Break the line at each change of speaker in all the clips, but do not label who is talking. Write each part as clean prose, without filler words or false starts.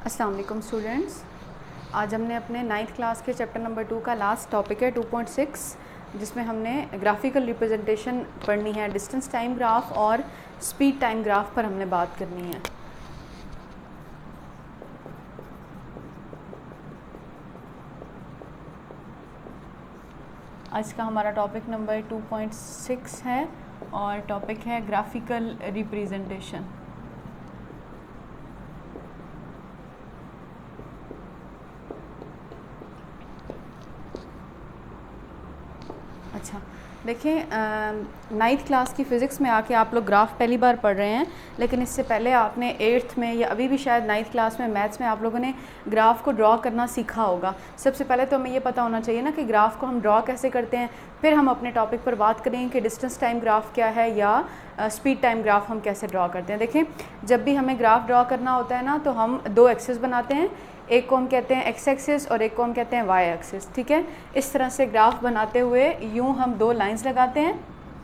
अस्सलाम वालेकुम स्टूडेंट्स। आज हमने अपने 9th क्लास के चैप्टर नंबर 2 का लास्ट टॉपिक है 2.6, जिसमें हमने ग्राफिकल रिप्रेजेंटेशन पढ़नी है। डिस्टेंस टाइम ग्राफ और स्पीड टाइम ग्राफ पर हमने बात करनी है। आज का हमारा टॉपिक नंबर 2.6 है और टॉपिक है ग्राफिकल रिप्रेजेंटेशन। अच्छा, देखिए 9th क्लास की फ़िज़िक्स में आके आप लोग ग्राफ पहली बार पढ़ रहे हैं, लेकिन इससे पहले आपने 8th में या अभी भी शायद 9th क्लास में मैथ्स में आप लोगों ने ग्राफ को ड्रॉ करना सीखा होगा। सबसे पहले तो हमें ये पता होना चाहिए ना कि ग्राफ को हम ड्रॉ कैसे करते हैं, फिर हम अपने टॉपिक पर बात करेंगे कि डिस्टेंस टाइम ग्राफ क्या है या स्पीड टाइम ग्राफ हम कैसे ड्रॉ करते हैं। देखिए, जब भी हमें ग्राफ ड्रॉ करना होता है ना, तो हम दो एक्सिस बनाते हैं, एक को हम कहते हैं एक्स एक्सिस और एक को हम कहते हैं वाई एक्सिस। ठीक है, इस तरह से ग्राफ बनाते हुए यूँ हम दो लाइंस लगाते हैं,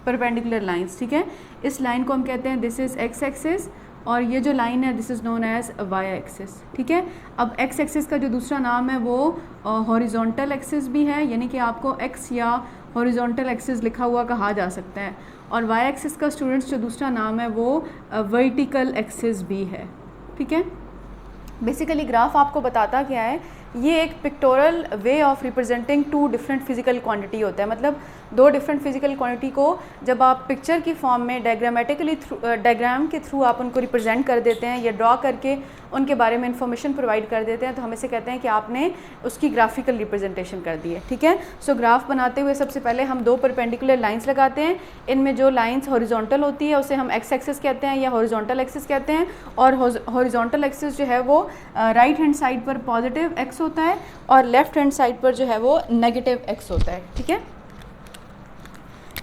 परपेंडिकुलर लाइंस। ठीक है, इस लाइन को हम कहते हैं दिस इज़ एक्स एक्सिस और ये जो लाइन है this is known as Y axis. ठीक है, अब एक्स एक्सिस का जो दूसरा नाम है वो हॉरिजॉन्टल एक्सिस भी है, यानी कि आपको एक्स या हॉरिजॉन्टल एक्सिस लिखा हुआ कहा जा सकता है, और वाई एक्सिस का स्टूडेंट्स जो दूसरा नाम है वो वर्टिकल एक्सिस भी है। ठीक है, बेसिकली ग्राफ आपको बताता क्या है, ये एक pectoral way of representing two different physical quantity होता है। मतलब दो डिफरेंट फिजिकल क्वांटिटी को जब आप पिक्चर की फॉर्म में डायग्राम के थ्रू आप उनको रिप्रेजेंट कर देते हैं या ड्रॉ करके उनके बारे में इंफॉर्मेशन प्रोवाइड कर देते हैं, तो हम इसे कहते हैं कि आपने उसकी ग्राफिकल रिप्रेजेंटेशन कर दी है। ठीक है, सो ग्राफ बनाते हुए सबसे पहले हम दो परपेंडिकुलर लाइंस लगाते हैं। इनमें जो लाइंस हॉरिजॉन्टल होती है उसे हम एक्स एक्सिस कहते हैं या हॉरिजॉन्टल एक्सिस कहते हैं, और हॉरिजॉन्टल एक्सिस जो है वो राइट हैंड साइड पर पॉजिटिव एक्स होता है और लेफ्ट हैंड साइड पर जो है वो नेगेटिव एक्स होता है। ठीक है,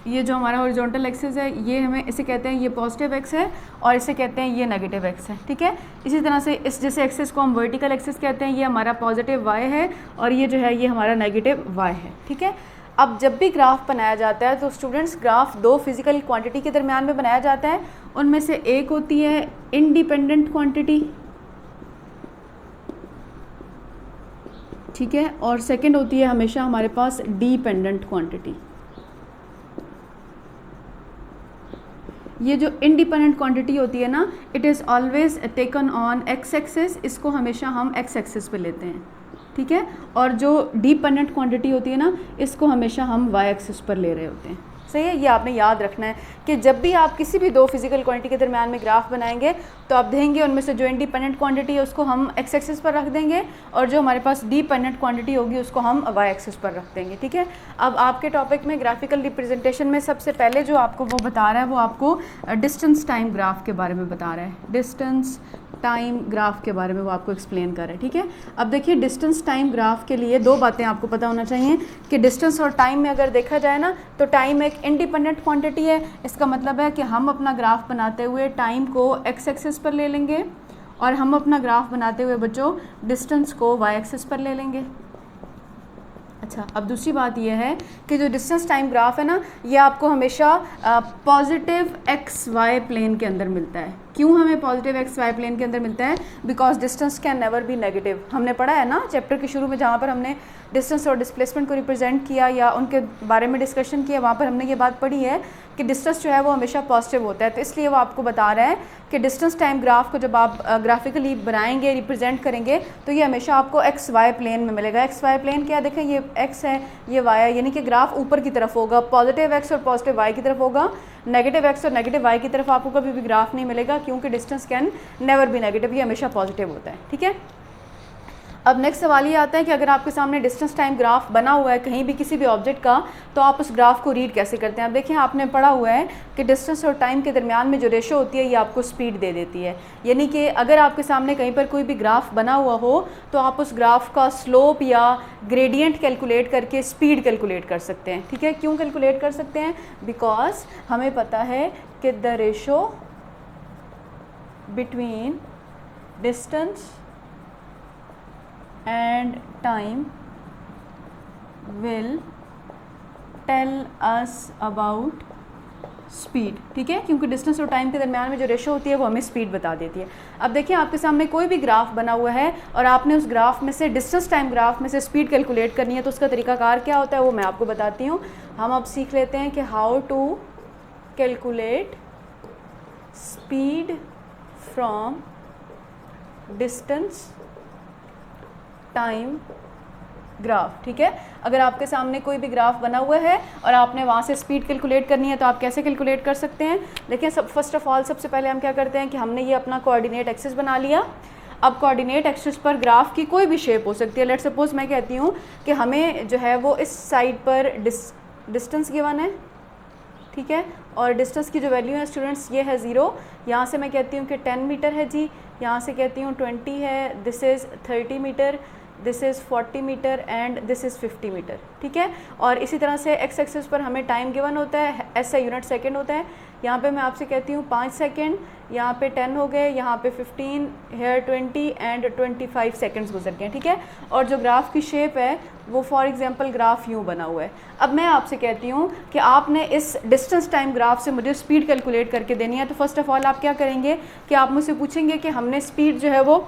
ये जो हमारा हॉरिजॉन्टल एक्सिस है ये हमें इसे कहते हैं ये पॉजिटिव एक्स है और इसे कहते हैं ये नेगेटिव एक्स है। ठीक है, इसी तरह से इस जैसे एक्सिस को हम वर्टिकल एक्सिस कहते हैं, ये हमारा पॉजिटिव वाई है और ये जो है ये हमारा नेगेटिव वाई है। ठीक है, अब जब भी ग्राफ बनाया जाता है तो स्टूडेंट्स ग्राफ दो फिजिकल क्वांटिटी के दरमियान में बनाया जाता है। उनमें से एक होती है इंडिपेंडेंट क्वांटिटी, ठीक है, और सेकंड होती है हमेशा हमारे पास डिपेंडेंट क्वांटिटी। ये जो इंडिपेंडेंट क्वांटिटी होती है ना, it is always taken on x axis, इसको हमेशा हम एक्स एक्सिस पे लेते हैं। ठीक है, और जो डिपेंडेंट क्वांटिटी होती है ना, इसको हमेशा हम वाई एक्सिस पर ले रहे होते हैं। सही है, ये आपने याद रखना है कि जब भी आप किसी भी दो फिजिकल क्वांटिटी के दरमियान में ग्राफ बनाएंगे तो आप देखेंगे उनमें से जो इंडिपेंडेंट क्वांटिटी है उसको हम एक्स एक्सिस पर रख देंगे और जो हमारे पास डिपेंडेंट क्वांटिटी होगी उसको हम वाई एक्सिस पर रख देंगे। ठीक है, अब आपके टॉपिक में ग्राफिकल रिप्रेजेंटेशन में सबसे पहले जो आपको वो बता रहा है वो आपको डिस्टेंस टाइम ग्राफ के बारे में बता रहा है। डिस्टेंस टाइम ग्राफ के बारे में वो आपको एक्सप्लेन कर रहा है। ठीक है, अब देखिए डिस्टेंस टाइम ग्राफ के लिए दो बातें आपको पता होना चाहिए कि डिस्टेंस और टाइम में अगर देखा जाए ना, तो टाइम एक इंडिपेंडेंट क्वांटिटी है। इसका मतलब है कि हम अपना ग्राफ बनाते हुए टाइम को एक्स एक्सिस पर ले लेंगे और हम अपना ग्राफ बनाते हुए बच्चों डिस्टेंस को वाई एक्सिस पर ले लेंगे। अच्छा, अब दूसरी बात यह है कि जो डिस्टेंस टाइम ग्राफ है ना, ये आपको हमेशा पॉजिटिव एक्स वाई प्लेन के अंदर मिलता है। क्यों हमें पॉजिटिव एक्स वाई प्लेन के अंदर मिलता है? Because distance can never be negative. हमने पढ़ा है ना चैप्टर के शुरू में, जहाँ पर हमने डिस्टेंस और डिस्प्लेसमेंट को रिप्रेजेंट किया या उनके बारे में डिस्कशन किया, वहाँ पर हमने ये बात पढ़ी है कि डिस्टेंस जो है वो हमेशा पॉजिटिव होता है। तो इसलिए वो आपको बता रहा है कि डिस्टेंस टाइम ग्राफ को जब आप ग्राफिकली बनाएंगे, रिप्रेजेंट करेंगे, तो ये हमेशा आपको एक्स वाई प्लेन में मिलेगा। एक्स वाई प्लेन क्या, देखें ये एक्स है ये वाई है, यानी कि ग्राफ ऊपर की तरफ होगा, पॉजिटिव एक्स और पॉजिटिव वाई की तरफ होगा। नेगेटिव एक्स और नेगेटिव वाई की तरफ आपको कभी भी ग्राफ नहीं मिलेगा, क्योंकि distance can never be negative, ये हमेशा पॉजिटिव होता है। ठीक है, अब नेक्स्ट सवाल ये आता है कि अगर आपके सामने डिस्टेंस टाइम ग्राफ बना हुआ है कहीं भी किसी भी ऑब्जेक्ट का, तो आप उस ग्राफ को रीड कैसे करते हैं? अब देखिए, आपने पढ़ा हुआ है कि डिस्टेंस और टाइम के दरमियान में जो रेशो होती है ये आपको स्पीड दे देती है। यानी कि अगर आपके सामने कहीं पर कोई भी ग्राफ बना हुआ हो तो आप उस ग्राफ का स्लोप या ग्रेडियंट कैलकुलेट करके स्पीड कैलकुलेट कर सकते हैं। ठीक है, क्यों कैलकुलेट कर सकते हैं? बिकॉज हमें पता है कि the ratio between distance and time will tell us about speed, ठीक है, क्योंकि डिस्टेंस और टाइम के दरमियान में जो रेशो होती है वो हमें स्पीड बता देती है। अब देखिए आपके सामने कोई भी ग्राफ बना हुआ है और आपने उस ग्राफ में से डिस्टेंस टाइम ग्राफ में से स्पीड कैलकुलेट करनी है, तो उसका तरीकाकार क्या होता है वो मैं आपको बताती हूँ। हम अब सीख लेते हैं कि how to calculate speed from distance time graph, ठीक है। अगर आपके सामने कोई भी ग्राफ बना हुआ है और आपने वहाँ से स्पीड कैलकुलेट करनी है तो आप कैसे कैलकुलेट कर सकते हैं। देखिए फर्स्ट ऑफ ऑल सबसे पहले हम क्या करते हैं कि हमने ये अपना कोऑर्डिनेट एक्सिस बना लिया। अब कोऑर्डिनेट एक्सिस पर ग्राफ की कोई भी शेप हो सकती है। लेट्स सपोज मैं कहती हूँ कि हमें जो है वो इस साइड पर डिस्टेंस गिवन है, ठीक है, और डिस्टेंस की जो वैल्यू है स्टूडेंट्स ये है 0। यहाँ से मैं कहती हूँ कि 10 मीटर है जी, यहाँ से कहती हूँ 20 है, this is 30 metre, this is 40 metre and this is 50 metre, ठीक है। और इसी तरह से एक्स एक्सिस पर हमें टाइम गिवन होता है, ऐसा यूनिट सेकंड होता है। यहाँ पे मैं आपसे कहती हूँ 5 सेकंड, यहाँ पे 10 हो गए, यहाँ पे 15, हेयर 20 एंड 25 सेकंड्स गुजर गए, ठीक है। और जो ग्राफ की शेप है वो फॉर एग्जांपल ग्राफ यूँ बना हुआ है। अब मैं आपसे कहती हूँ कि आपने इस डिस्टेंस टाइम ग्राफ से मुझे स्पीड कैलकुलेट करके देनी है। तो फर्स्ट ऑफ ऑल आप क्या करेंगे कि आप मुझसे पूछेंगे कि हमने स्पीड जो है वो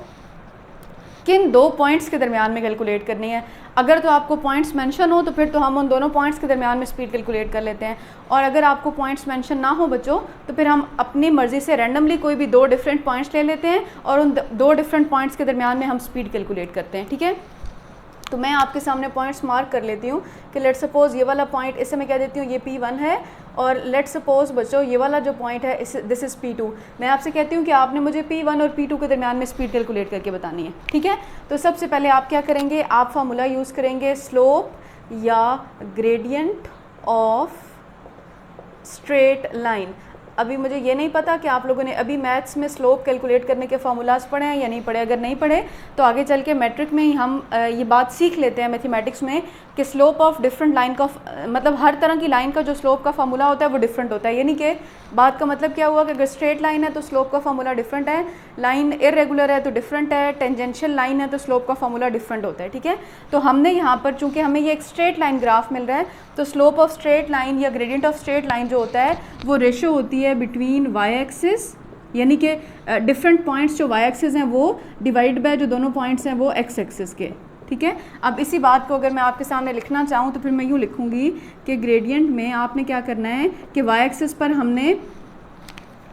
किन दो पॉइंट्स के दरमियान में कैलकुलेट करनी है। अगर तो आपको पॉइंट्स मेंशन हो तो फिर तो हम उन दोनों पॉइंट्स के दरमियान में स्पीड कैलकुलेट कर लेते हैं, और अगर आपको पॉइंट्स मेंशन ना हो बच्चों तो फिर हम अपनी मर्ज़ी से रैंडमली कोई भी दो डिफरेंट पॉइंट्स ले लेते हैं और उन दो डिफरेंट पॉइंट्स के दरमियान में हम स्पीड कैलकुलेट करते हैं, ठीक है। तो मैं आपके सामने पॉइंट्स मार्क कर लेती हूँ कि लेट्स सपोज़ ये वाला पॉइंट, इससे मैं कह देती हूँ ये P1 है, और लेट्स सपोज़ बच्चों ये वाला जो पॉइंट है दिस इज़ P2। मैं आपसे कहती हूँ कि आपने मुझे P1 और P2 के दरमियान में स्पीड कैलकुलेट करके बतानी है, ठीक है। तो सबसे पहले आप क्या करेंगे, आप फार्मूला यूज़ करेंगे स्लोप या ग्रेडियंट ऑफ स्ट्रेट लाइन। अभी मुझे ये नहीं पता कि आप लोगों ने अभी मैथ्स में स्लोप कैलकुलेट करने के फार्मूलाज पढ़े हैं या नहीं पढ़े। अगर नहीं पढ़े तो आगे चल के मैट्रिक में ही हम ये बात सीख लेते हैं मैथमेटिक्स में कि स्लोप ऑफ डिफरेंट लाइन का मतलब हर तरह की लाइन का जो स्लोप का फार्मूला होता है वो डिफरेंट होता है। यानी कि बात का मतलब क्या हुआ कि अगर स्ट्रेट लाइन है तो स्लोप का फार्मूला डिफरेंट है, लाइन इरेगुलर है तो डिफरेंट है, टेंजेंशियल लाइन है तो स्लोप का फार्मूला डिफरेंट होता है, ठीक है। तो हमने यहाँ पर चूँकि हमें ये एक स्ट्रेट लाइन ग्राफ मिल रहा है तो स्लोप ऑफ स्ट्रेट लाइन या ग्रेडियंट ऑफ स्ट्रेट लाइन जो होता है वो रेशो होती है बिटवीन वाई एक्सिस, यानी कि डिफरेंट पॉइंट्स जो वाई एक्सिस हैं वो डिवाइड बाय जो दोनों पॉइंट्स हैं वो एक्स एक्सिस के, ठीक है। अब इसी बात को अगर मैं आपके सामने लिखना चाहूँ तो फिर मैं यूँ लिखूँगी कि ग्रेडियंट में आपने क्या करना है कि वाई एक्सिस पर हमने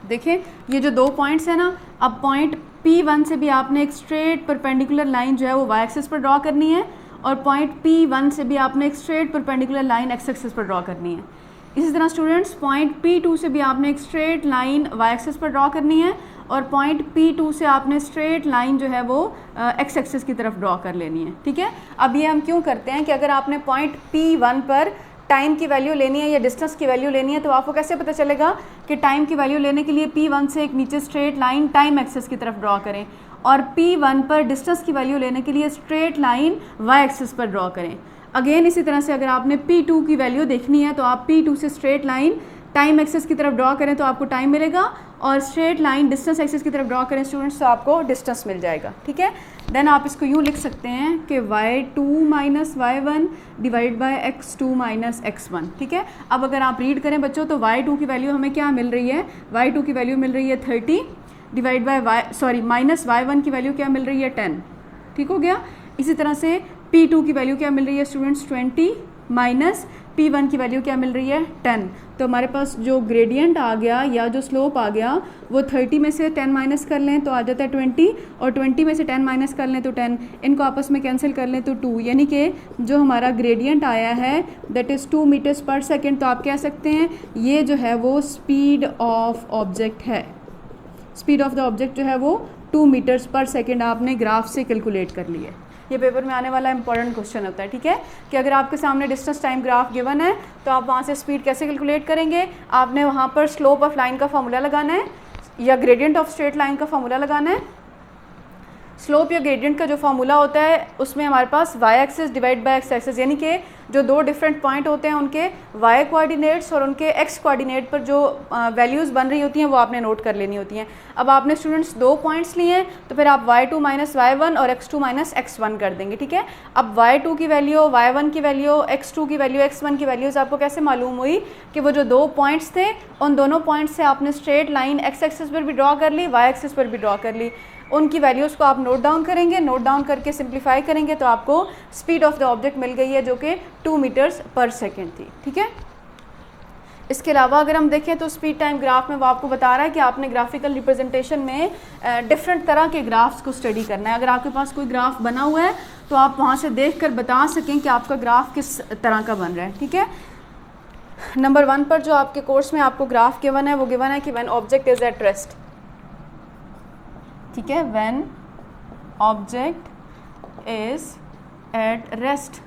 देखें ये जो दो पॉइंट्स हैं ना, अब पॉइंट P1 से भी आपने एक स्ट्रेट परपेंडिकुलर लाइन जो है वो वाई एक्सिस पर ड्रॉ करनी है, और पॉइंट P1 से भी आपने एक straight perpendicular line x axis पर ड्रॉ करनी है। इसी तरह स्टूडेंट्स पॉइंट P2 से भी आपने एक स्ट्रेट लाइन वाई एक्सिस पर ड्रॉ करनी है, और पॉइंट P2 से आपने स्ट्रेट लाइन जो है वो एक्स एक्सिस की तरफ ड्रॉ कर लेनी है, ठीक है। अब ये हम क्यों करते हैं कि अगर आपने पॉइंट P1 पर टाइम की वैल्यू लेनी है या डिस्टेंस की वैल्यू लेनी है तो आपको कैसे पता चलेगा कि टाइम की वैल्यू लेने के लिए P1 से एक नीचे स्ट्रेट लाइन टाइम एक्सिस की तरफ ड्रॉ करें, और P1 पर डिस्टेंस की वैल्यू लेने के लिए स्ट्रेट लाइन वाई एक्सिस पर ड्रॉ करें। अगेन इसी तरह से अगर आपने P2 की वैल्यू देखनी है तो आप P2 से स्ट्रेट लाइन टाइम एक्सिस की तरफ ड्रॉ करें तो आपको टाइम मिलेगा, और स्ट्रेट लाइन डिस्टेंस एक्सिस की तरफ ड्रॉ करें स्टूडेंट्स तो आपको डिस्टेंस मिल जाएगा, ठीक है। देन आप इसको यूँ लिख सकते हैं कि y2 minus y1 divide by x2 minus x1, ठीक है। अब अगर आप रीड करें बच्चों तो y2 की वैल्यू हमें क्या मिल रही है, y2 की वैल्यू मिल रही है 30 डिवाइड बाय माइनस y1 की वैल्यू क्या मिल रही है 10, ठीक हो गया। इसी तरह से P2 की वैल्यू क्या मिल रही है स्टूडेंट्स 20 माइनस P1 की वैल्यू क्या मिल रही है 10। तो हमारे पास जो ग्रेडियंट आ गया या जो स्लोप आ गया वो 30 में से 10 माइनस कर लें तो आ जाता है 20, और 20 में से 10 माइनस कर लें तो 10, इनको आपस में कैंसिल कर लें तो 2, यानी कि जो हमारा ग्रेडियंट आया है दैट इज़ 2 मीटर्स पर सेकेंड। तो आप कह सकते हैं ये जो है वो स्पीड ऑफ ऑब्जेक्ट है, स्पीड ऑफ द ऑब्जेक्ट जो है वो 2 मीटर्स पर सेकेंड आपने ग्राफ से कैलकुलेट कर ली है। ये पेपर में आने वाला इंपॉर्टेंट क्वेश्चन होता है, ठीक है, कि अगर आपके सामने डिस्टेंस टाइम ग्राफ गिवन है तो आप वहाँ से स्पीड कैसे कैलकुलेट करेंगे। आपने वहाँ पर स्लोप ऑफ लाइन का फार्मूला लगाना है या ग्रेडियंट ऑफ स्ट्रेट लाइन का फार्मूला लगाना है। स्लोप या ग्रेडियंट का जो फार्मूला होता है उसमें हमारे पास Y axis divide by X axis, यानी कि जो दो डिफरेंट पॉइंट होते हैं उनके वाई कोऑर्डिनेट्स और उनके एक्स कोऑर्डिनेट पर जो वैल्यूज़ बन रही होती हैं वो आपने नोट कर लेनी होती हैं। अब आपने स्टूडेंट्स दो पॉइंट्स लिए हैं तो फिर आप y2 माइनस y1 और x2 माइनस x1 कर देंगे, ठीक है। अब y2 की वैल्यू, y1 की वैल्यू, x2 की वैल्यू, x1 की वैल्यूज़ आपको कैसे मालूम हुई कि वो जो दो पॉइंट्स थे उन दोनों पॉइंट्स से आपने स्ट्रेट लाइन x एक्सिस पर भी ड्रॉ कर ली, y एक्सिस पर भी ड्रॉ कर ली। उनकी वैल्यूज़ को आप नोट डाउन करेंगे, नोट डाउन करके सिंप्लीफाई करेंगे तो आपको स्पीड ऑफ द ऑब्जेक्ट मिल गई है जो कि 2 मीटर्स पर सेकेंड थी, ठीक है। इसके अलावा अगर हम देखें तो स्पीड टाइम ग्राफ में वो आपको बता रहा है कि आपने ग्राफिकल रिप्रेजेंटेशन में डिफरेंट तरह के ग्राफ्स को स्टडी करना है। अगर आपके पास कोई ग्राफ बना हुआ है तो आप वहाँ से देख कर बता सकें कि आपका ग्राफ किस तरह का बन रहा है, ठीक है। नंबर 1 पर जो आपके कोर्स में आपको ग्राफ गिवन है वो गिवन है कि when object is at rest, ठीक है, when object is at rest.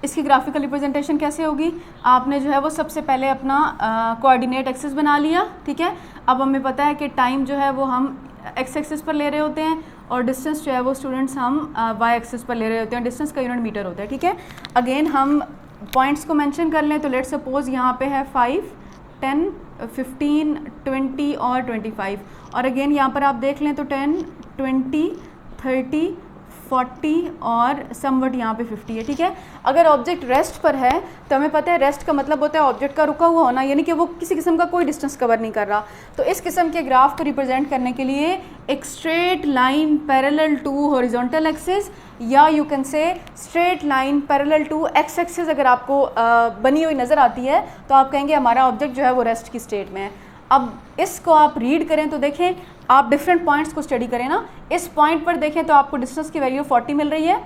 इसकी ग्राफिकल रिप्रेजेंटेशन कैसे होगी? आपने जो है वो सबसे पहले अपना कोऑर्डिनेट एक्सिस बना लिया, ठीक है। अब हमें पता है कि टाइम जो है वो हम एक्स एक्सिस पर ले रहे होते हैं और डिस्टेंस जो है वो स्टूडेंट्स हम वाई एक्सिस पर ले रहे होते हैं। डिस्टेंस का यूनिट मीटर होता है, ठीक है। अगेन हम पॉइंट्स को मेंशन कर लें तो लेट्स सपोज यहाँ पे है 5, 10, 15, 20 और 25 और अगेन यहाँ पर आप देख लें तो 10, 20, 30, 40 और समवट यहाँ पे 50 है, ठीक है। अगर ऑब्जेक्ट रेस्ट पर है तो हमें पता है रेस्ट का मतलब होता है ऑब्जेक्ट का रुका हुआ होना, यानी कि वो किसी किस्म का कोई डिस्टेंस कवर नहीं कर रहा। तो इस किस्म के ग्राफ को रिप्रेजेंट करने के लिए एक straight line parallel to horizontal axis या you can say straight line parallel to X axis अगर आपको बनी हुई नज़र आती है तो आप कहेंगे हमारा ऑब्जेक्ट जो है वो रेस्ट की स्टेट में है। अब इसको आप रीड करें तो देखें, आप डिफरेंट पॉइंट्स को स्टडी करें ना। इस पॉइंट पर देखें तो आपको डिस्टेंस की वैल्यू 40 मिल रही है,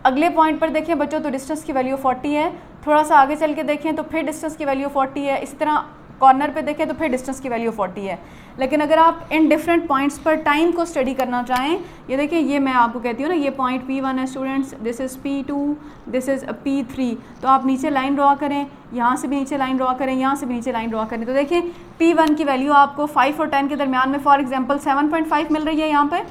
अगले पॉइंट पर देखें बच्चों तो डिस्टेंस की वैल्यू 40 है, थोड़ा सा आगे चल के देखें तो फिर डिस्टेंस की वैल्यू 40 है, इसी तरह कॉर्नर पे देखें तो फिर डिस्टेंस की वैल्यू 40 है। लेकिन अगर आप इन डिफरेंट पॉइंट्स पर टाइम को स्टडी करना चाहें, ये देखें, ये मैं आपको कहती हूँ ना, ये पॉइंट P1 है students, this is P2, this is P3, तो आप नीचे लाइन ड्रॉ करें, यहाँ से भी नीचे लाइन ड्रॉ करें, यहाँ से भी नीचे लाइन ड्रॉ करें, तो देखें P1 की वैल्यू आपको 5 और 10 के दरमियान में फॉर एग्जांपल 7.5 मिल रही है यहाँ पर,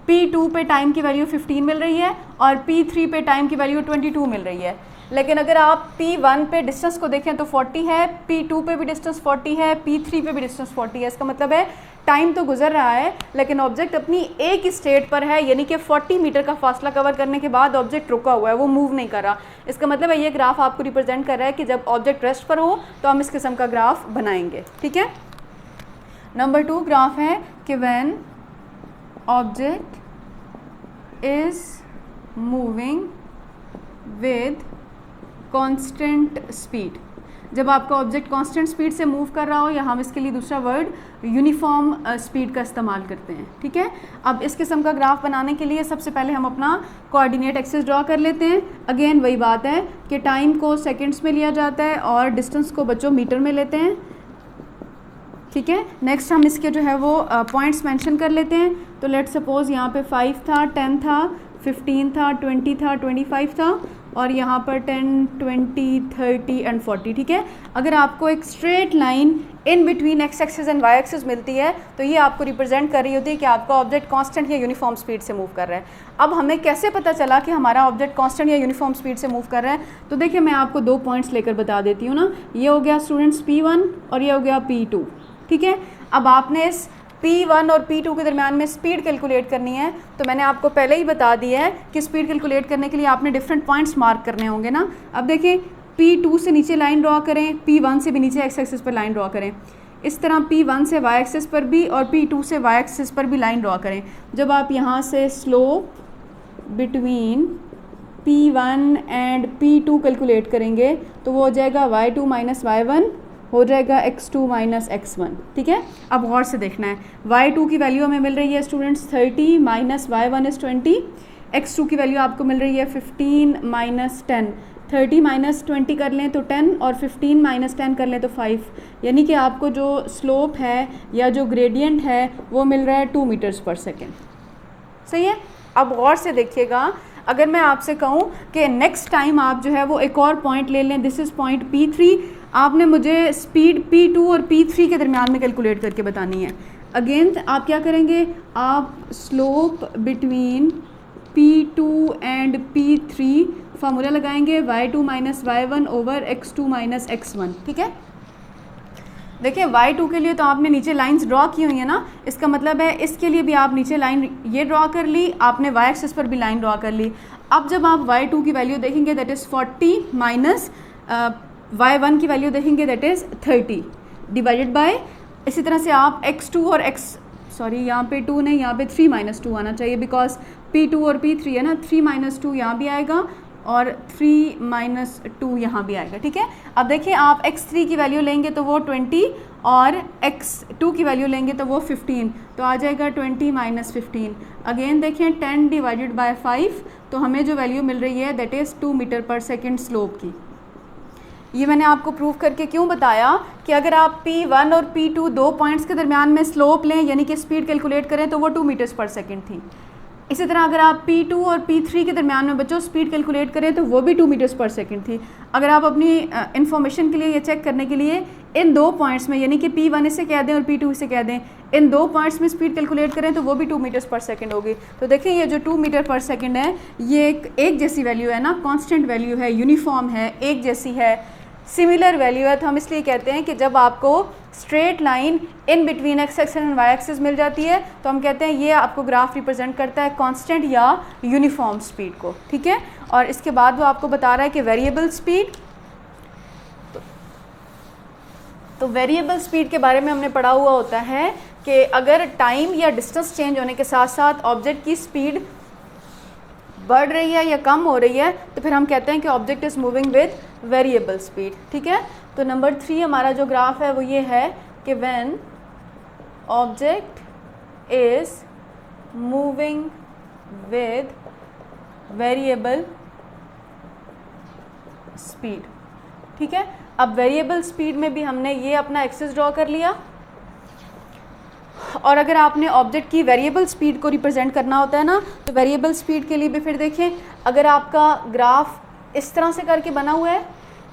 P2 पे टाइम की वैल्यू 15 मिल रही है और P3 पे टाइम की वैल्यू 22 मिल रही है। लेकिन अगर आप P1 पे डिस्टेंस को देखें तो 40 है, P2 पे भी डिस्टेंस 40 है, P3 पे भी डिस्टेंस 40 है। इसका मतलब है टाइम तो गुजर रहा है लेकिन ऑब्जेक्ट अपनी एक ही स्टेट पर है, यानी कि 40 मीटर का फासला कवर करने के बाद ऑब्जेक्ट रुका हुआ है, वो मूव नहीं कर रहा। इसका मतलब है ये ग्राफ आपको रिप्रेजेंट कर रहा है कि जब ऑब्जेक्ट रेस्ट पर हो तो हम इस किस्म का ग्राफ बनाएंगे, ठीक है। नंबर 2 ग्राफ है कि when object is moving with constant speed. जब आपका ऑब्जेक्ट कांस्टेंट स्पीड से मूव कर रहा हो, या हम इसके लिए दूसरा वर्ड यूनिफॉर्म स्पीड का इस्तेमाल करते हैं, ठीक है। अब इस किस्म का ग्राफ बनाने के लिए सबसे पहले हम अपना कोऑर्डिनेट एक्सिस ड्रॉ कर लेते हैं। अगेन वही बात है कि टाइम को सेकंड्स में लिया जाता है और डिस्टेंस को बच्चों मीटर में लेते हैं, ठीक है। नेक्स्ट हम इसके जो है वो पॉइंट्स मेंशन कर लेते हैं। तो लेट्स सपोज यहाँ पे 5 था, 10 था, 15 था, 20 था, 25 था और यहाँ पर 10, 20, 30 एंड 40, ठीक है। अगर आपको एक straight line in between X axis and Y axis मिलती है तो ये आपको रिप्रेजेंट कर रही होती है कि आपका ऑब्जेक्ट कांस्टेंट या यूनिफॉर्म स्पीड से मूव कर रहा है। अब हमें कैसे पता चला कि हमारा ऑब्जेक्ट कांस्टेंट या यूनिफॉर्म स्पीड से मूव कर रहा है? तो देखिए मैं आपको 2 पॉइंट्स लेकर बता देती हूँ ना। ये हो गया स्टूडेंट्स P1 और ये हो गया P2, ठीक है। अब आपने इस P1 और P2 के दरमियान में स्पीड कैलकुलेट करनी है, तो मैंने आपको पहले ही बता दिया है कि स्पीड कैलकुलेट करने के लिए आपने डिफरेंट पॉइंट्स मार्क करने होंगे ना। अब देखें P2 से नीचे लाइन ड्रॉ करें, P1 से भी नीचे एक्स एक्सिस पर लाइन ड्रॉ करें, इस तरह P1 से वाई एक्सिस पर भी और P2 से वाई एक्सिस पर भी लाइन ड्रॉ करें। जब आप यहाँ से slope between P1 and P2 calculate करेंगे तो वो हो जाएगा y2 माइनस y1 हो जाएगा x2 माइनस x1, ठीक है। अब गौर से देखना है, y2 की वैल्यू हमें मिल रही है students 30 minus y1 is 20, x2 की वैल्यू आपको मिल रही है 15 माइनस 10, 30 माइनस 20 कर लें तो 10 और 15 माइनस 10 कर लें तो 5, यानी कि आपको जो स्लोप है या जो ग्रेडियंट है वो मिल रहा है 2 मीटर्स पर सेकेंड, सही है। अब गौर से देखिएगा, अगर मैं आपसे कहूँ कि नेक्स्ट टाइम आप जो है वो एक और पॉइंट ले लें, दिस इज़ पॉइंट P3, आपने मुझे स्पीड P2 और P3 के दरमियान में कैलकुलेट करके बतानी है। अगेन आप क्या करेंगे, आप slope between P2 and P3 formula लगाएंगे y2 minus y1 over x2 minus x1, ठीक है। देखिए y2 के लिए तो आपने नीचे लाइंस ड्रॉ की हुई है ना, इसका मतलब है इसके लिए भी आप नीचे लाइन ये ड्रॉ कर ली, आपने y एक्सिस पर भी लाइन ड्रॉ कर ली। अब जब आप y2 की वैल्यू देखेंगे दैट इज़ 40 माइनस y1 की वैल्यू देखेंगे दैट इज़ 30 डिवाइडेड बाय, इसी तरह से आप x2 और यहाँ पे 2 नहीं, यहाँ पे 3 माइनस 2 आना चाहिए बिकॉज P2 और P3 है ना, 3 माइनस 2 यहाँ भी आएगा और 3 माइनस 2 यहाँ भी आएगा, ठीक है। अब देखिए आप x3 की वैल्यू लेंगे तो वो 20 और x2 की वैल्यू लेंगे तो वो 15, तो आ जाएगा 20 माइनस 15। अगेन देखें 10 डिवाइडेड बाय 5, तो हमें जो वैल्यू मिल रही है दैट इज़ 2 मीटर पर सेकेंड स्लोप की। ये मैंने आपको प्रूव करके क्यों बताया कि अगर आप P1 और P2 दो पॉइंट्स के दरमियान में स्लोप लें यानी कि स्पीड कैलकुलेट करें तो वो 2 मीटर्स पर सेकेंड थी। इसी तरह अगर आप P2 और P3 के दरमियान में बच्चों स्पीड कैलकुलेट करें तो वो भी 2 मीटर्स पर सेकंड थी। अगर आप अपनी इन्फॉर्मेशन के लिए ये चेक करने के लिए इन दो पॉइंट्स में यानी कि P1 इसे कह दें और P2 इसे कह दें, इन दो पॉइंट्स में स्पीड कैलकुलेट करें तो वो भी 2 मीटर्स पर सेकंड होगी। तो देखिए ये जो 2 मीटर पर सेकंड है ये एक जैसी वैल्यू है ना, कॉन्स्टेंट वैल्यू है, यूनिफॉर्म है, एक जैसी है, सिमिलर वैल्यू है। तो हम इसलिए कहते हैं कि जब आपको straight line in between X axis and Y axis मिल जाती है तो हम कहते हैं ये आपको ग्राफ रिप्रेजेंट करता है कांस्टेंट या यूनिफॉर्म स्पीड को, ठीक है। और इसके बाद वो आपको बता रहा है कि वेरिएबल स्पीड, तो वेरिएबल स्पीड के बारे में हमने पढ़ा हुआ होता है कि अगर टाइम या डिस्टेंस चेंज होने के साथ साथ ऑब्जेक्ट की स्पीड बढ़ रही है या कम हो रही है तो फिर हम कहते हैं कि object is moving with variable speed, ठीक है। तो नंबर 3 हमारा जो ग्राफ है वो ये है कि when object is moving with variable speed, ठीक है। अब वेरिएबल स्पीड में भी हमने ये अपना एक्सिस ड्रॉ कर लिया, और अगर आपने ऑब्जेक्ट की वेरिएबल स्पीड को रिप्रेजेंट करना होता है ना तो वेरिएबल स्पीड के लिए भी फिर देखें, अगर आपका ग्राफ इस तरह से करके बना हुआ है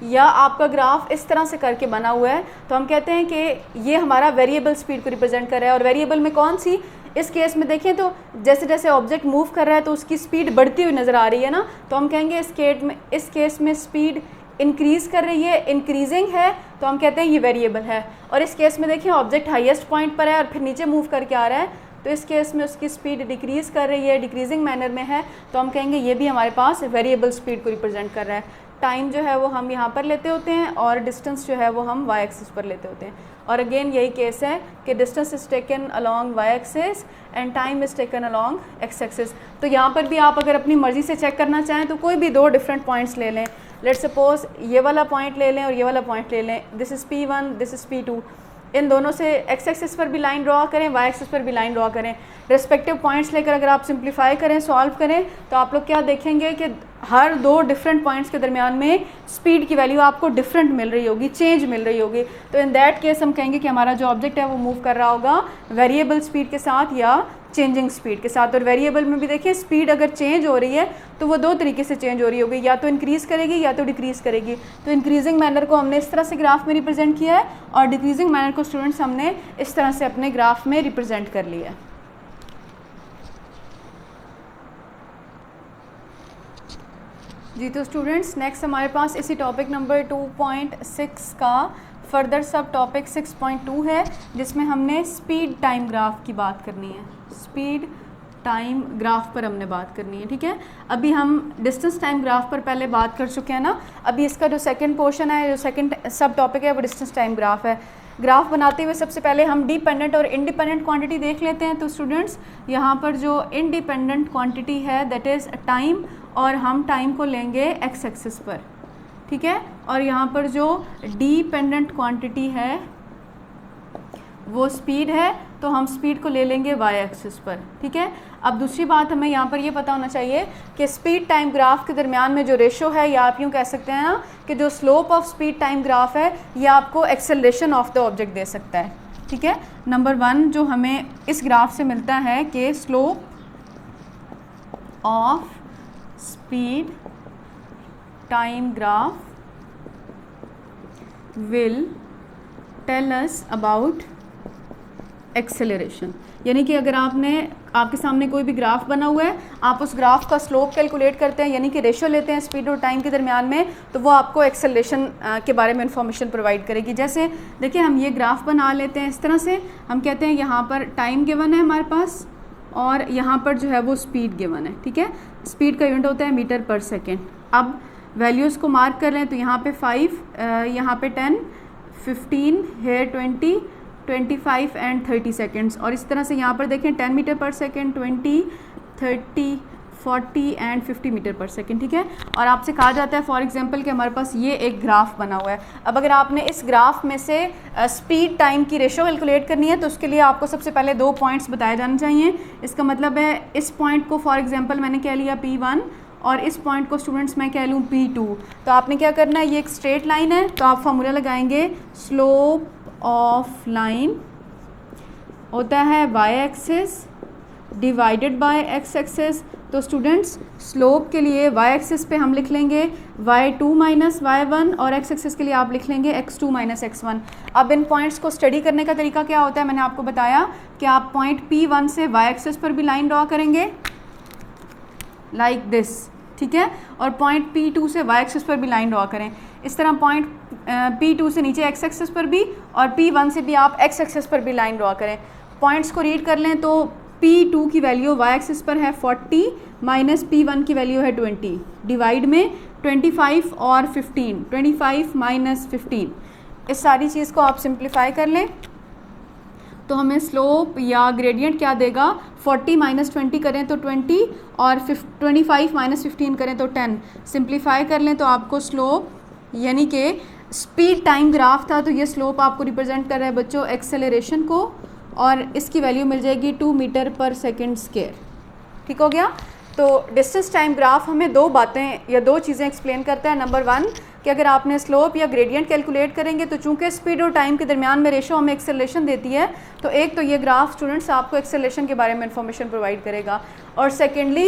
या आपका ग्राफ इस तरह से करके बना हुआ है तो हम कहते हैं कि ये हमारा वेरिएबल स्पीड को रिप्रेजेंट कर रहा है। और वेरिएबल में कौन सी, इस केस में देखें तो जैसे जैसे ऑब्जेक्ट मूव कर रहा है तो उसकी स्पीड बढ़ती हुई नज़र आ रही है ना, तो हम कहेंगे इस केस में स्पीड इंक्रीज़ कर रही है, इंक्रीजिंग है, तो हम कहते हैं ये वेरिएबल है। और इस केस में देखिए ऑब्जेक्ट हाईएस्ट पॉइंट पर है और फिर नीचे मूव करके आ रहा है तो इस केस में उसकी स्पीड डिक्रीज़ कर रही है, डिक्रीजिंग मैनर में है, तो हम कहेंगे ये भी हमारे पास वेरिएबल स्पीड को रिप्रेजेंट कर रहा है। टाइम जो है वो हम यहाँ पर लेते होते हैं और डिस्टेंस जो है वो हम वाई एक्सिस पर लेते होते हैं। और अगेन यही केस है कि distance is taken along Y axis and time is taken along X axis. तो यहाँ पर भी आप अगर अपनी मर्ज़ी से चेक करना चाहें तो कोई भी दो डिफरेंट पॉइंट्स ले लें, लेट्स सपोज ये वाला पॉइंट ले लें और ये वाला पॉइंट ले लें, this is P1, this is P2, इन दोनों से एक्स एक्सिस पर भी लाइन ड्रॉ करें, वाई एक्सिस पर भी लाइन ड्रॉ करें, रेस्पेक्टिव पॉइंट्स लेकर अगर आप सिंप्लीफाई करें, सॉल्व करें तो आप लोग क्या देखेंगे कि हर दो डिफरेंट पॉइंट्स के दरमियान में स्पीड की वैल्यू आपको डिफरेंट मिल रही होगी, चेंज मिल रही होगी। तो इन दैट केस हम कहेंगे कि हमारा जो ऑब्जेक्ट है वो मूव कर रहा होगा वेरिएबल स्पीड के साथ या चेंजिंग स्पीड के साथ। और वेरिएबल में भी देखिए स्पीड अगर चेंज हो रही है तो वो दो तरीके से चेंज हो रही होगी, या तो इंक्रीज़ करेगी या तो डिक्रीज़ करेगी। तो इंक्रीजिंग मैनर को हमने इस तरह से ग्राफ में रिप्रेजेंट किया है और डिक्रीजिंग मैनर को स्टूडेंट्स हमने इस तरह से अपने ग्राफ में रिप्रेजेंट कर लिया है। जी तो स्टूडेंट्स नेक्स्ट हमारे पास इसी टॉपिक नंबर 2.6 का फर्दर सब टॉपिक 6.2 है जिसमें हमने स्पीड टाइम ग्राफ की बात करनी है। स्पीड टाइम ग्राफ पर हमने बात करनी है, ठीक है। अभी हम डिस्टेंस टाइम ग्राफ पर पहले बात कर चुके हैं ना, अभी इसका जो सेकंड पोर्शन है, जो सेकंड सब टॉपिक है वो डिस्टेंस टाइम ग्राफ है। ग्राफ बनाते हुए सबसे पहले हम डिपेंडेंट और इंडिपेंडेंट क्वांटिटी देख लेते हैं। तो स्टूडेंट्स यहाँ पर जो इंडिपेंडेंट क्वांटिटी है दैट इज़ टाइम, और हम टाइम को लेंगे एक्स एक्सिस पर, ठीक है। और यहाँ पर जो डिपेंडेंट क्वांटिटी है वो स्पीड है, तो हम स्पीड को ले लेंगे वाई एक्सिस पर, ठीक है। अब दूसरी बात हमें यहाँ पर ये पता होना चाहिए कि स्पीड टाइम ग्राफ के दरमियान में जो रेशो है, या आप यूँ कह सकते हैं ना कि जो slope of speed time graph है ये आपको acceleration of the object they सकता है, ठीक है। नंबर 1 जो हमें इस ग्राफ से मिलता है कि slope of speed time graph will tell us about acceleration. यानी कि अगर आपके सामने कोई भी ग्राफ बना हुआ है, आप उस ग्राफ का स्लोप कैलकुलेट करते हैं, यानी कि रेशो लेते हैं स्पीड और टाइम के दरमियान में, तो वो आपको एक्सेलरेशन के बारे में इंफॉर्मेशन प्रोवाइड करेगी। जैसे देखिए हम ये ग्राफ बना लेते हैं इस तरह से, हम कहते हैं यहाँ पर टाइम गिवन है हमारे पास और यहाँ पर जो है वो स्पीड गिवन है, ठीक है। स्पीड का यूनिट होता है मीटर पर सेकेंड। अब वैल्यूज़ को मार्क कर लें तो यहाँ पे 5, यहाँ पे 10, 15, हेयर 20, 25 एंड 30 सेकेंड्स। और इस तरह से यहाँ पर देखें 10 मीटर पर सेकेंड, 20, 30, 40 एंड 50 मीटर पर सेकेंड, ठीक है। और आपसे कहा जाता है फॉर एग्जांपल कि हमारे पास ये एक ग्राफ बना हुआ है। अब अगर आपने इस ग्राफ में से स्पीड टाइम की रेशो कैलकुलेट करनी है तो उसके लिए आपको सबसे पहले 2 पॉइंट्स बताए जाने चाहिए। इसका मतलब है इस पॉइंट को फॉर एग्जांपल मैंने कह लिया P1 और इस पॉइंट को स्टूडेंट्स मैं कह लूँ P2। तो आपने क्या करना है, ये एक स्ट्रेट लाइन है तो आप फार्मूला लगाएंगे, स्लोप ऑफ लाइन होता है y axis divided by x axis. तो स्टूडेंट्स स्लोप के लिए y एक्सिस पे हम लिख लेंगे y2 माइनस y1 और x एक्सिस के लिए आप लिख लेंगे x2 माइनस x1। अब इन पॉइंट्स को स्टडी करने का तरीका क्या होता है, मैंने आपको बताया कि आप पॉइंट P1 से y एक्सिस पर भी लाइन ड्रॉ करेंगे लाइक दिस, ठीक है, और पॉइंट P2 से y एक्सिस पर भी लाइन ड्रॉ करें। इस तरह पॉइंट P2 से नीचे x एक्सिस पर भी और P1 से भी आप x एक्सिस पर भी लाइन ड्रॉ करें। पॉइंट्स को रीड कर लें तो P2 की वैल्यू y एक्सिस पर है 40 माइनस P1 की वैल्यू है 20, डिवाइड में 25 और 15, 25 माइनस 15। इस सारी चीज़ को आप सिंप्लीफाई कर लें तो हमें स्लोप या ग्रेडियंट क्या देगा, 40 माइनस 20 करें तो 20 और 25 माइनस 15 करें तो 10। सिंप्लीफाई कर लें तो आपको स्लोप यानी कि स्पीड टाइम ग्राफ था तो ये स्लोप आपको रिप्रेजेंट कर रहा है बच्चों एक्सेलरेशन को, और इसकी वैल्यू मिल जाएगी 2 मीटर पर सेकेंड स्क्वायर। ठीक हो गया। तो डिस्टेंस टाइम ग्राफ हमें 2 बातें या 2 चीज़ें एक्सप्लेन करता है। नंबर 1 कि अगर आपने स्लोप या ग्रेडियंट कैलकुलेट करेंगे तो चूंकि स्पीड और टाइम के दरमियान में रेशो हमें एक्सेलरेशन देती है, तो एक तो ये ग्राफ स्टूडेंट्स आपको एक्सेलरेशन के बारे में इंफॉर्मेशन प्रोवाइड करेगा, और सेकेंडली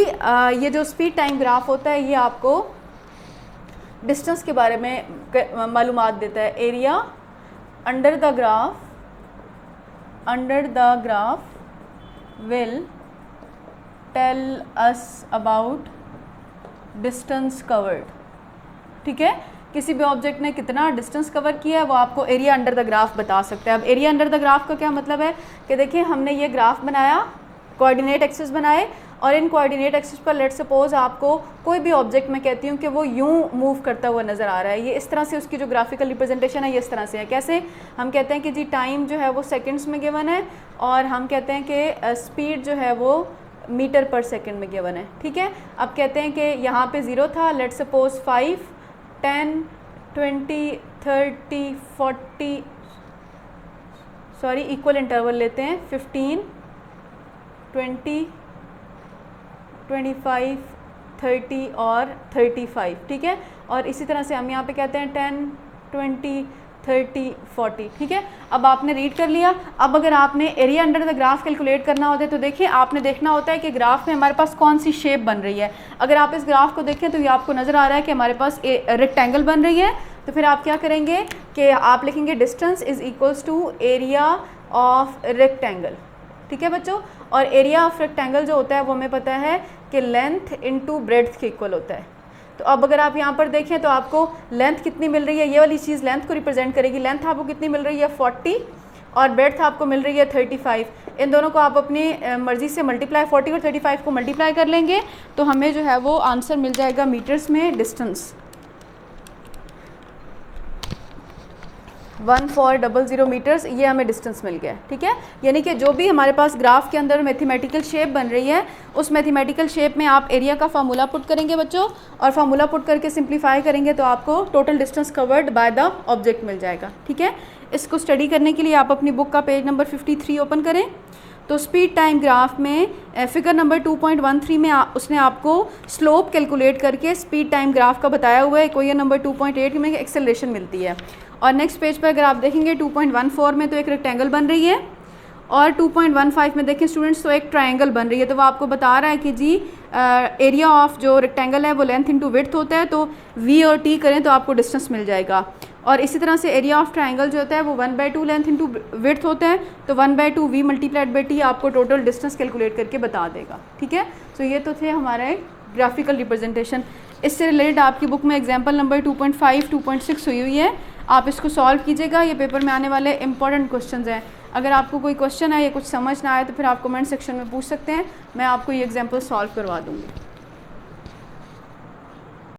ये जो स्पीड टाइम ग्राफ होता है ये आपको डिस्टेंस के बारे में मालूमात देता है। Area under the graph will tell us about distance covered. ठीक है, किसी भी ऑब्जेक्ट ने कितना डिस्टेंस कवर किया है वो आपको एरिया अंडर द ग्राफ बता सकता है। अब एरिया अंडर द ग्राफ का क्या मतलब है कि देखिए हमने ये ग्राफ बनाया, कोऑर्डिनेट एक्सिस बनाए, और इन कोऑर्डिनेट एक्सिस पर लेट सपोज आपको कोई भी ऑब्जेक्ट मैं कहती हूँ कि वो यूं मूव करता हुआ नज़र आ रहा है, ये इस तरह से उसकी जो ग्राफिकल रिप्रेजेंटेशन है ये इस तरह से है। कैसे, हम कहते हैं कि जी टाइम जो है वो सेकंड्स में गिवन है और हम कहते हैं कि स्पीड जो है वो मीटर पर सेकंड में गिवन है। ठीक है, अब कहते हैं कि यहाँ पे 0 था, लेट सपोज 5, 10, 20, 30, 40 इक्वल इंटरवल लेते हैं, 15, 20, 25, 30 और 35। ठीक है, और इसी तरह से हम यहाँ पे कहते हैं 10, 20, 30, 40। ठीक है, अब आपने रीड कर लिया। अब अगर आपने area under the graph calculate करना होता है तो देखिए आपने देखना होता है कि ग्राफ में हमारे पास कौन सी शेप बन रही है। अगर आप इस ग्राफ को देखें तो ये आपको नज़र आ रहा है कि हमारे पास रेक्टेंगल बन रही है, तो फिर आप क्या करेंगे कि आप लिखेंगे distance is equals to area of rectangle. ठीक है बच्चों, और एरिया ऑफ रेक्टेंगल जो होता है वो हमें पता है कि लेंथ इनटू ब्रेड्थ के इक्वल होता है। तो अब अगर आप यहाँ पर देखें तो आपको लेंथ कितनी मिल रही है, ये वाली चीज़ लेंथ को रिप्रेजेंट करेगी। लेंथ आपको कितनी मिल रही है 40 और ब्रेड्थ आपको मिल रही है 35। इन दोनों को आप अपनी मर्ज़ी से मल्टीप्लाई 40 और 35 को मल्टीप्लाई कर लेंगे तो हमें जो है वो आंसर मिल जाएगा मीटर्स में डिस्टेंस 1400 मीटर्स, ये हमें डिस्टेंस मिल गया। ठीक है, यानी कि जो भी हमारे पास ग्राफ के अंदर मैथमेटिकल शेप बन रही है उस मैथमेटिकल शेप में आप एरिया का फार्मूला पुट करेंगे बच्चों, और फार्मूला पुट करके सिंप्लीफाई करेंगे तो आपको total distance covered by the object मिल जाएगा। ठीक है, इसको स्टडी करने के लिए आप अपनी बुक का पेज नंबर 53 ओपन करें। तो स्पीड टाइम ग्राफ में फिगर नंबर 2.13 में उसने आपको स्लोप कैलकुलेट करके स्पीड टाइम ग्राफ का बताया हुआ है। क्वेश्चन नंबर 2.8 में एक्सेलरेशन मिलती है। और नेक्स्ट पेज पर अगर आप देखेंगे 2.14 में तो एक रेक्टेंगल बन रही है, और 2.15 में देखें स्टूडेंट्स तो एक ट्रायंगल बन रही है। तो वो आपको बता रहा है कि जी एरिया ऑफ जो रेक्टेंगल है वो लेंथ इंटू विड्थ होता है, तो वी और टी करें तो आपको डिस्टेंस मिल जाएगा। और इसी तरह से एरिया ऑफ ट्राइंगल जो होता है वो 1/2 लेंथ इंटू विड्थ होता है, तो 1/2 v मल्टीप्लाइड बाई टी आपको टोटल डिस्टेंस कैलकुलेट करके बता देगा। ठीक है, तो ये तो थे हमारे ग्राफिकल रिप्रेजेंटेशन। इससे रिलेटेड आपकी बुक में एग्जाम्पल नंबर 2.5, 2.6 हुई है, आप इसको सॉल्व कीजिएगा। ये पेपर में आने वाले इंपॉर्टेंट क्वेश्चन हैं। अगर आपको कोई क्वेश्चन है या कुछ समझ ना आए तो फिर आप कमेंट सेक्शन में पूछ सकते हैं, मैं आपको ये एग्जाम्पल सॉल्व करवा दूँगी।